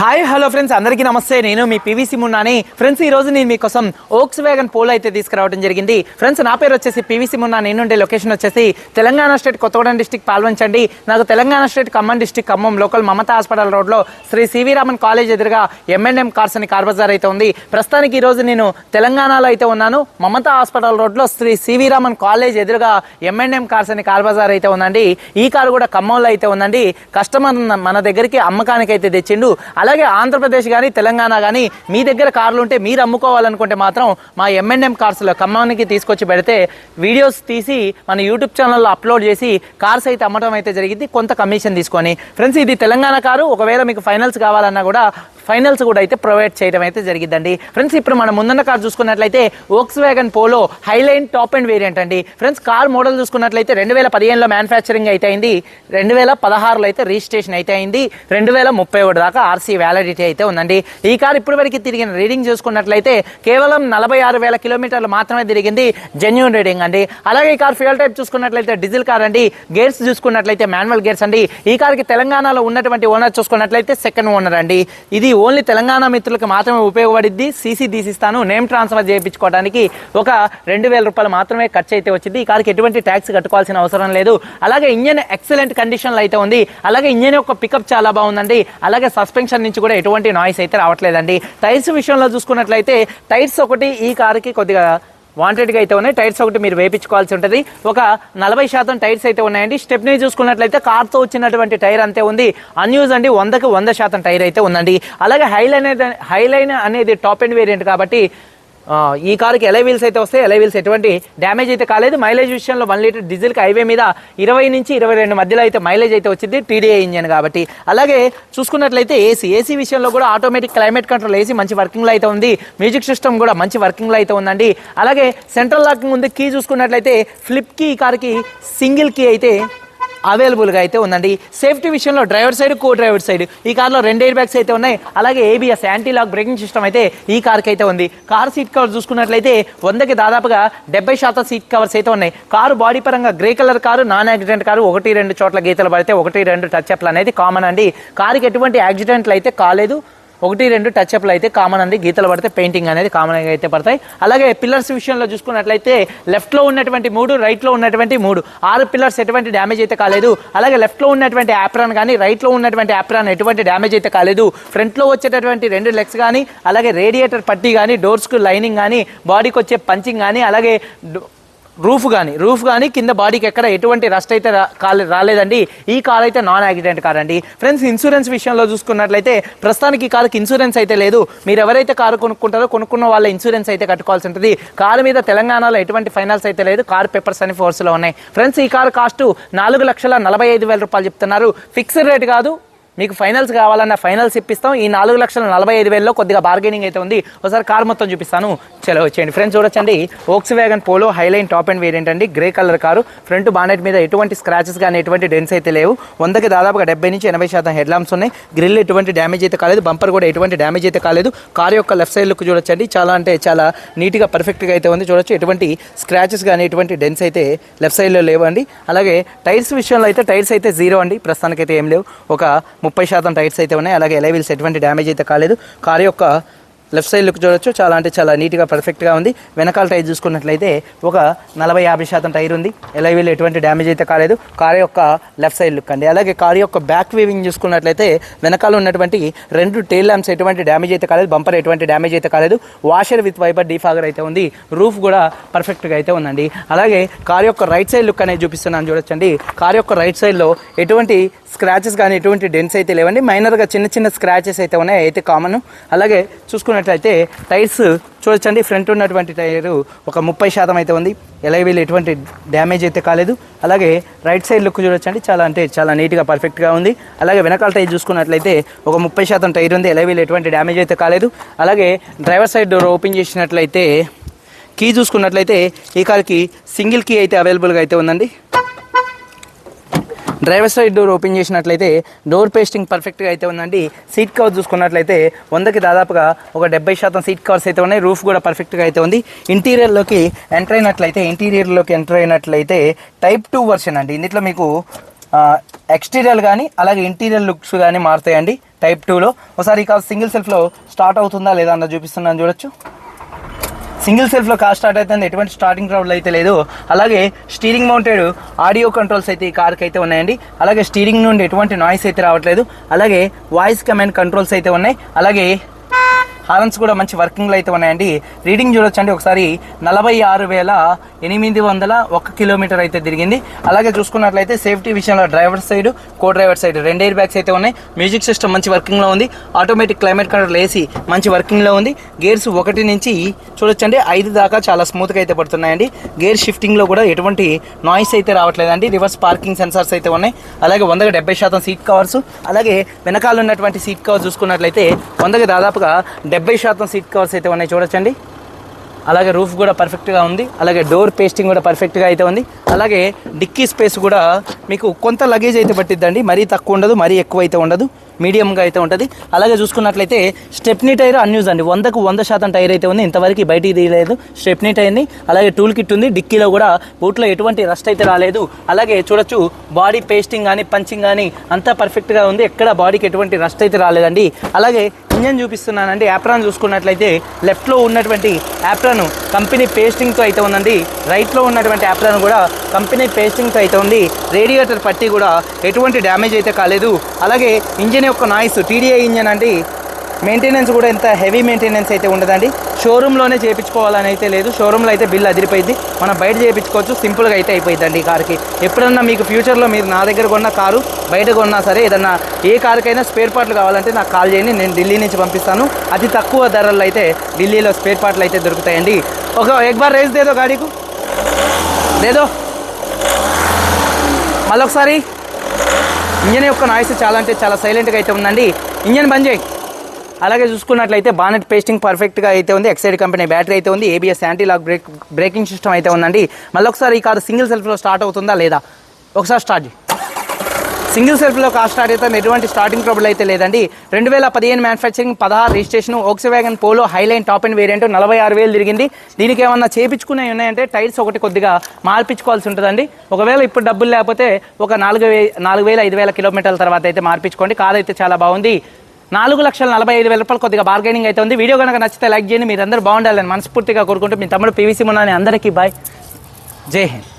Hi hello friends, అందరికీ నమస్తే. నేను మీ పీవీసీ మున్నాని. ఫ్రెండ్స్, ఈ రోజు నేను మీకోసం ఓక్స్ వ్యాగన్ పోలో అయితే తీసుకురావడం జరిగింది. ఫ్రెండ్స్, నా పేరు వచ్చేసి పీవీసీ మున్నా. నేనుండే లొకేషన్ వచ్చేసి తెలంగాణ స్టేట్ కొత్తగూడెం డిస్టిక్ పాల్వంచండి. నాకు Telangana state Khammam district Khammam local Mamata hospital రోడ్లో శ్రీ సివి రామన్ కాలేజ్ ఎదురుగా M&M కార్స్ అని కార్ బజార్ అయితే ఉంది. ప్రస్తుతానికి ఈ రోజు నేను తెలంగాణలో అయితే ఉన్నాను. మమతా హాస్పిటల్ రోడ్లో శ్రీ సివి రామన్ కాలేజ్ ఎదురుగా M&M కార్స్ అని కార్ బజార్ అయితే ఉందండి. ఈ కారు కూడా ఖమ్మంలో అయితే ఉందండి. కస్టమర్ మన దగ్గరికి అమ్మకానికి అయితే తెచ్చిండు. అలాగే ఆంధ్రప్రదేశ్ కానీ తెలంగాణ కానీ మీ దగ్గర కార్లు ఉంటే మీరు అమ్ముకోవాలనుకుంటే మాత్రం మా M&M కార్స్లో ఖమ్మానికి తీసుకొచ్చి పెడితే వీడియోస్ తీసి మన యూట్యూబ్ ఛానల్లో అప్లోడ్ చేసి కార్స్ అయితే అమ్మడం అయితే జరిగింది, కొంత కమిషన్ తీసుకొని. ఫ్రెండ్స్, ఇది తెలంగాణ కారు. ఒకవేళ మీకు ఫైనల్స్ కావాలన్నా కూడా ఫైనల్స్ కూడా అయితే ప్రొవైడ్ చేయడం అయితే జరిగిందండి. ఫ్రెండ్స్, ఇప్పుడు మనం ముందున్న కార్ చూసుకున్నట్లయితే Volkswagen Polo Highline top and variant అండి. ఫ్రెండ్స్, కార్ మోడల్ చూసుకున్నట్లయితే 2015లో మ్యానుఫ్యాక్చరింగ్ అయితే అయింది, 2016లో అయితే రిజిస్ట్రేషన్ అయితే అయింది, 2031 దాకా ఆర్సీ వ్యాలిడిటీ అయితే ఉందండి. ఈ కార్ ఇప్పటి వరకు తిరిగిన రీడింగ్ చూసుకున్నట్లయితే కేవలం 46,000 కిలోమీటర్లు మాత్రమే తిరిగింది, జెన్యూన్ రీడింగ్ అండి. అలాగే ఈ కార్ ఫ్యూయల్ టైప్ చూసుకున్నట్లయితే డీజిల్ కార్ అండి. గేర్స్ చూసుకున్నట్లయితే మాన్యువల్ గేర్స్ అండి. ఈ కార్కి తెలంగాణలో ఉన్నటువంటి ఓనర్ చూసుకున్నట్లయితే సెకండ్ ఓనర్ అండి. ఇది ఓన్లీ తెలంగాణ మిత్రులకు మాత్రమే ఉపయోగపడిద్ది. సీసీ తీసిస్తాను, నేమ్ ట్రాన్స్ఫర్ చేయించుకోవడానికి ఒక 2,000 రూపాయలు మాత్రమే ఖర్చు అయితే వచ్చింది. ఈ కార్కి ఎటువంటి ట్యాక్స్ కట్టుకోవాల్సిన అవసరం లేదు. అలాగే ఇంజన్ ఎక్సలెంట్ కండిషన్లో అయితే ఉంది. అలాగే ఇంజన్ యొక్క పికప్ చాలా బాగుందండి. అలాగే సస్పెన్షన్ నుంచి కూడా ఎటువంటి నాయిస్ అయితే రావట్లేదండి. టైర్స్ విషయంలో చూసుకున్నట్లయితే టైర్స్ ఒకటి ఈ కార్కి కొద్దిగా వాంటెడ్గా అయితే ఉన్నాయి. టైర్స్ ఒకటి మీరు వేయించుకోవాల్సి ఉంటుంది. ఒక 40% టైర్స్ అయితే ఉన్నాయండి. స్టెప్నీ చూసుకున్నట్లయితే కార్తో వచ్చినటువంటి టైర్ అంతే ఉంది. అన్యూజ్ అండి, 100కి 100% టైర్ అయితే ఉందండి. అలాగే హైలైన్ అనేది టాప్ అండ్ వేరియంట్ కాబట్టి ఈ కార్కి ఎలై వీల్స్ అయితే వస్తాయి. ఎలై వీల్స్ ఎటువంటి డ్యామేజ్ అయితే కాలేదు. మైలేజ్ విషయంలో 1 లీటర్ డీజిల్కి హైవే మీద 20 నుంచి 22 మధ్యలో అయితే మైలేజ్ అయితే వచ్చింది, TDI ఇంజన్ కాబట్టి. అలాగే చూసుకున్నట్లయితే ఏసీ విషయంలో కూడా ఆటోమేటిక్ క్లైమేట్ కంట్రోల్ ఏసీ మంచి వర్కింగ్లో అయితే ఉంది. మ్యూజిక్ సిస్టమ్ కూడా మంచి వర్కింగ్లో అయితే ఉందండి. అలాగే సెంట్రల్ లాకింగ్ ఉంది. కీ చూసుకున్నట్లయితే ఫ్లిప్ కీ, ఈ కార్కి సింగిల్ కీ అయితే అవైలబుల్గా అయితే ఉందండి. సేఫ్టీ విషయంలో driver side, co driver side ఈ కార్లో 2 ఎయిర్ బ్యాగ్స్ అయితే ఉన్నాయి. అలాగే ABS anti lock braking system అయితే ఈ కార్కి అయితే ఉంది. కార్ సీట్ కవర్ చూసుకున్నట్లయితే 100కి దాదాపుగా 70% సీట్ కవర్స్ అయితే ఉన్నాయి. కారు బాడీ పరంగా grey colour car, non accident car. 1-2 చోట్ల గీతలు పడితే 1-2 టచ్ అప్లు అనేది కామన్ అండి. కారుకి ఎటువంటి యాక్సిడెంట్లు అయితే కాలేదు. 1-2 టచ్ అప్లు అయితే కామన్ అండి. గీతలు పడితే పెయింటింగ్ అనేది కామన్గా అయితే పడతాయి. అలాగే పిల్లర్స్ విషయంలో చూసుకున్నట్లయితే లెఫ్ట్లో ఉన్నటువంటి 3, రైట్లో ఉన్నటువంటి 3, 6 పిల్లర్స్ ఎటువంటి డ్యామేజ్ అయితే కాలేదు. అలాగే లెఫ్ట్లో ఉన్నటువంటి యాప్రాన్ కానీ, రైట్లో ఉన్నటువంటి యాప్రాన్ ఎటువంటి డ్యామేజ్ అయితే కాలేదు. ఫ్రంట్లో వచ్చేటటువంటి 2 లెగ్స్ కానీ, అలాగే రేడియేటర్ పట్టీ కానీ, డోర్స్కు లైనింగ్ కానీ, బాడీకి వచ్చే పంచింగ్ కానీ, అలాగే రూఫ్ కానీ కింద బాడీకి ఎక్కడ ఎటువంటి రస్ట్ అయితే రాలేదండి. ఈ కార్ అయితే నాన్ యాక్సిడెంట్ కార్ అండి. ఫ్రెండ్స్, ఇన్సూరెన్స్ విషయంలో చూసుకున్నట్లయితే ప్రస్తుతానికి ఈ కార్కి ఇన్సూరెన్స్ అయితే లేదు. మీరు ఎవరైతే కారు కొనుక్కున్న వాళ్ళ ఇన్సూరెన్స్ అయితే కట్టుకోవాల్సి ఉంటుంది. కారు మీద తెలంగాణలో ఎటువంటి ఫైనాన్స్ అయితే లేదు. కార్ పేపర్స్ అని ఫోర్స్లో ఉన్నాయి. ఫ్రెండ్స్, ఈ కారు కాస్ట్ 4,45,000 రూపాయలు చెప్తున్నారు. ఫిక్స్డ్ రేట్ కాదు. మీకు ఫైనల్స్ కావాలన్నా ఫైనల్స్ ఇప్పిస్తాం. ఈ 4,45,000లో కొద్దిగా బార్గెనింగ్ అయితే ఉంది. ఒకసారి కార్ మొత్తం చూపిస్తాను, చలో వచ్చేయండి. ఫ్రెండ్స్, చూడొచ్చండి, Volkswagen Polo Highline top and variant అండి. Grey colour car. Front bonnet మీద ఎటువంటి స్క్రాచెస్ కానీ ఎటువంటి డెన్స్ అయితే లేవు. 100కి దాదాపుగా 70 నుంచి 80% హెడ్ ల్యాంప్స్ ఉన్నాయి. గ్రిల్ ఎటువంటి డ్యామేజ్ అయితే కాలేదు. బంపర్ కూడా ఎటువంటి డ్యామేజ్ అయితే కాలేదు. కార్ యొక్క లెఫ్ట్ సైడ్ లుక్ చూడొచ్చండి, చాలా అంటే చాలా నీట్గా పర్ఫెక్ట్గా అయితే ఉంది. చూడొచ్చు, ఎటువంటి స్క్రాచెస్ కానీ ఎటువంటి డెన్స్ అయితే లెఫ్ట్ సైడ్లో లేవండి. అలాగే టైర్స్ విషయంలో అయితే టైర్స్ అయితే 0 అండి. ప్రస్తుతానికి అయితే ఏం లేవు. ఒక 30% టైర్స్ అయితే ఉన్నాయి. అలాగే ఎలై వీల్స్ ఎటువంటి డ్యామేజ్ అయితే కాలేదు. కార్ యొక్క లెఫ్ట్ సైడ్ లుక్ చూడొచ్చు, చాలా అంటే చాలా నీట్గా పర్ఫెక్ట్గా ఉంది. వెనకాల టైర్ చూసుకున్నట్లయితే ఒక 40-50% టైర్ ఉంది. ఎలై వీల్ ఎటువంటి డ్యామేజ్ అయితే కాలేదు. కార్ యొక్క లెఫ్ట్ సైడ్ లుక్ అండి. అలాగే కార్ యొక్క బ్యాక్ వీవింగ్ చూసుకున్నట్లయితే వెనకాల ఉన్నటువంటి 2 టైల్ ల్యాంప్స్ ఎటువంటి డ్యామేజ్ అయితే కాలేదు. బంపర్ ఎటువంటి డ్యామేజ్ అయితే కాలేదు. వాషర్ విత్ వైపర్ డీఫాగర్ అయితే ఉంది. రూఫ్ కూడా పర్ఫెక్ట్గా అయితే ఉందండి. అలాగే కార్ యొక్క రైట్ సైడ్ లుక్ అనేది చూపిస్తున్నాను, చూడొచ్చండి. కార్ యొక్క రైట్ సైడ్లో ఎటువంటి స్క్రాచెస్ కానీ ఎటువంటి డెన్స్ అయితే లేవండి. మైనర్గా చిన్న స్క్రాచెస్ అయితే ఉన్నాయి, అయితే కామన్. అలాగే చూసుకున్నట్లయితే టైర్స్ చూడొచ్చండి. ఫ్రంట్ ఉన్నటువంటి టైరు ఒక 30% అయితే ఉంది. ఎలై వీల్ ఎటువంటి డ్యామేజ్ అయితే కాలేదు. అలాగే రైట్ సైడ్ లుక్ చూడొచ్చండి, చాలా అంటే చాలా నీట్గా పర్ఫెక్ట్గా ఉంది. అలాగే వెనకాల టైర్ చూసుకున్నట్లయితే ఒక 30% టైర్ ఉంది. ఎలై వీల్ ఎటువంటి డ్యామేజ్ అయితే కాలేదు. అలాగే డ్రైవర్ సైడ్ డోర్ ఓపెన్ చేసినట్లయితే కీ చూసుకున్నట్లయితే ఈ కార్కి సింగిల్ కీ అయితే అవైలబుల్గా అయితే ఉందండి. డ్రైవర్ సైడ్ డోర్ ఓపెన్ చేసినట్లయితే డోర్ పేస్టింగ్ పర్ఫెక్ట్గా అయితే ఉందండి. సీట్ కవర్ చూసుకున్నట్లయితే 100కి దాదాపుగా ఒక 70% సీట్ కవర్స్ అయితే ఉన్నాయి. రూఫ్ కూడా పర్ఫెక్ట్గా అయితే ఉంది. ఇంటీరియర్లోకి ఎంటర్ అయినట్లయితే టైప్ 2 వర్షన్ అండి. ఇందులో మీకు ఎక్స్టీరియర్ కానీ అలాగే ఇంటీరియర్ లుక్స్ కానీ మారుతాయండి టైప్ 2లో. ఒకసారి కార్ సింగిల్ సెల్ఫ్లో స్టార్ట్ అవుతుందా లేదా అన్న చూపిస్తున్నాను చూడొచ్చు. సింగిల్ సెల్ఫ్లో కార్ స్టార్ట్ అవుతుంది, ఎటువంటి స్టార్టింగ్ ట్రబుల్ అయితే లేదు. అలాగే స్టీరింగ్ మౌంటెడ్ ఆడియో కంట్రోల్స్ అయితే ఈ కార్కి అయితే ఉన్నాయండి. అలాగే స్టీరింగ్ నుండి ఎటువంటి నాయిస్ అయితే రావట్లేదు. అలాగే వాయిస్ కమాండ్ కంట్రోల్స్ అయితే ఉన్నాయి. అలాగే హార్న్స్ కూడా మంచి వర్కింగ్లో అయితే ఉన్నాయండి. రీడింగ్ చూడొచ్చండి ఒకసారి 46,801 కిలోమీటర్ అయితే తిరిగింది. అలాగే చూసుకున్నట్లయితే సేఫ్టీ విషయంలో driver side co driver side 2 air bags అయితే ఉన్నాయి. మ్యూజిక్ సిస్టమ్ మంచి వర్కింగ్లో ఉంది. ఆటోమేటిక్ క్లైమేట్ కంట్రోల్ ఏసీ మంచి వర్కింగ్లో ఉంది. గేర్స్ 1 నుంచి చూడొచ్చండి 5 దాకా చాలా స్మూత్గా అయితే పడుతున్నాయండి. గేర్ షిఫ్టింగ్లో కూడా ఎటువంటి నాయిస్ అయితే రావట్లేదండి. రివర్స్ పార్కింగ్ సెన్సార్స్ అయితే ఉన్నాయి. అలాగే 100% సీట్ కవర్స్. అలాగే వెనకాల ఉన్నటువంటి సీట్ కవర్స్ చూసుకున్నట్లయితే 100కి దాదాపుగా 70% సీట్ కవర్స్ అయితే ఉన్నాయి చూడొచ్చండి. అలాగే రూఫ్ కూడా పర్ఫెక్ట్గా ఉంది. అలాగే డోర్ పేస్టింగ్ కూడా పర్ఫెక్ట్గా అయితే ఉంది. అలాగే డిక్కీ స్పేస్ కూడా మీకు కొంత లగేజ్ అయితే పట్టిద్దండి. మరీ తక్కువ ఉండదు, మరీ ఎక్కువ అయితే ఉండదు, మీడియంగా అయితే ఉంటుంది. అలాగే చూసుకున్నట్లయితే స్టెప్నీ టైర్ అన్యూజ్ అండి, 100కు 100% టైర్ అయితే ఉంది. ఇంతవరకు బయటికి తీయలేదు స్టెప్నీ టైర్ని. అలాగే టూల్ కిట్ ఉంది. డిక్కీలో కూడా బూట్లో ఎటువంటి రస్ట్ అయితే రాలేదు. అలాగే చూడొచ్చు బాడీ పేస్టింగ్ కానీ పంచింగ్ కానీ అంతా పర్ఫెక్ట్గా ఉంది. ఎక్కడ బాడీకి ఎటువంటి రస్ట్ అయితే రాలేదండి. అలాగే ఇంజన్ చూపిస్తున్నానండి. యాప్రాన్ చూసుకున్నట్లయితే లెఫ్ట్లో ఉన్నటువంటి యాప్రాన్ కంపెనీ పేస్టింగ్తో అయితే ఉందండి. రైట్లో ఉన్నటువంటి యాప్రాన్ కూడా కంపెనీ పేస్టింగ్తో అయితే ఉంది. రేడియేటర్ పట్టి కూడా ఎటువంటి డ్యామేజ్ అయితే కాలేదు. అలాగే ఇంజన్ యొక్క నాయిస్ టీడీఐ ఇంజన్ అండి. మెయింటెనెన్స్ కూడా ఎంత హెవీ మెయింటెనెన్స్ అయితే ఉండదండి. షోరూంలోనే చేయించుకోవాలని అయితే లేదు. షోరూంలో అయితే బిల్ అదిరిపోయింది. మనం బయట చేయించుకోవచ్చు, సింపుల్గా అయితే అయిపోయిందండి ఈ కార్కి. ఎప్పుడన్నా మీకు ఫ్యూచర్లో మీరు నా దగ్గర కొన్న కారు బయట కొన్నా సరే ఏదన్నా ఏ కారుకైనా స్పేర్ పార్ట్లు కావాలంటే నాకు కాల్ చేయండి, నేను ఢిల్లీ నుంచి పంపిస్తాను. అతి తక్కువ ధరల్లో అయితే ఢిల్లీలో స్పేర్ పార్ట్లు అయితే దొరుకుతాయండి. एक बार रेस दे दो गाड़ी को, दे दो మళ్ళొకసారి. ఇంజన్ యొక్క నాయిస్ చాలా అంటే చాలా సైలెంట్గా అయితే ఉందండి. ఇంజన్ బంద్ చేయి. అలాగే చూసుకున్నట్లయితే బానెట్ పేస్టింగ్ పర్ఫెక్ట్గా అయితే ఉంది. ఎక్సైడ్ కంపెనీ బ్యాటరీ అయితే ఉంది. ABS anti lock braking system అయితే ఉందండి. మళ్ళొకసారి ఈ కారు సింగిల్ సెల్ఫ్లో స్టార్ట్ అవుతుందా లేదా ఒకసారి స్టార్ట్ చేయి. సింగిల్ సెల్ఫ్లో కార్ స్టార్ట్ అయితే ఎటువంటి స్టార్టింగ్ ట్రబుల్ అయితే లేదండి. 2015 manufacturing, 16 registration, Volkswagen polo Highline top and variant 46,000 తిరిగింది. దీనికి ఏమన్నా చేయించుకునే ఉన్నాయంటే టైర్స్ ఒకటి కొద్దిగా మార్పించుకోవాల్సి ఉంటుందండి. ఒకవేళ ఇప్పుడు డబ్బులు లేకపోతే ఒక 4,000-5,000 కిలోమీటర్ల తర్వాత అయితే మార్పించుకోండి. కార్ అయితే చాలా బాగుంది. 4,45,000 కొద్దిగా బార్గెనింగ్ అయితే ఉంది. వీడియో కనుక నచ్చితే లైక్ చేయండి. మీరందరూ బాగుండాలని మనస్ఫూర్తిగా కోరుకుంటూ మీ తమ్ముడు పీవీసీ మున్నాని. అందరికీ బాయ్, జై హింద్.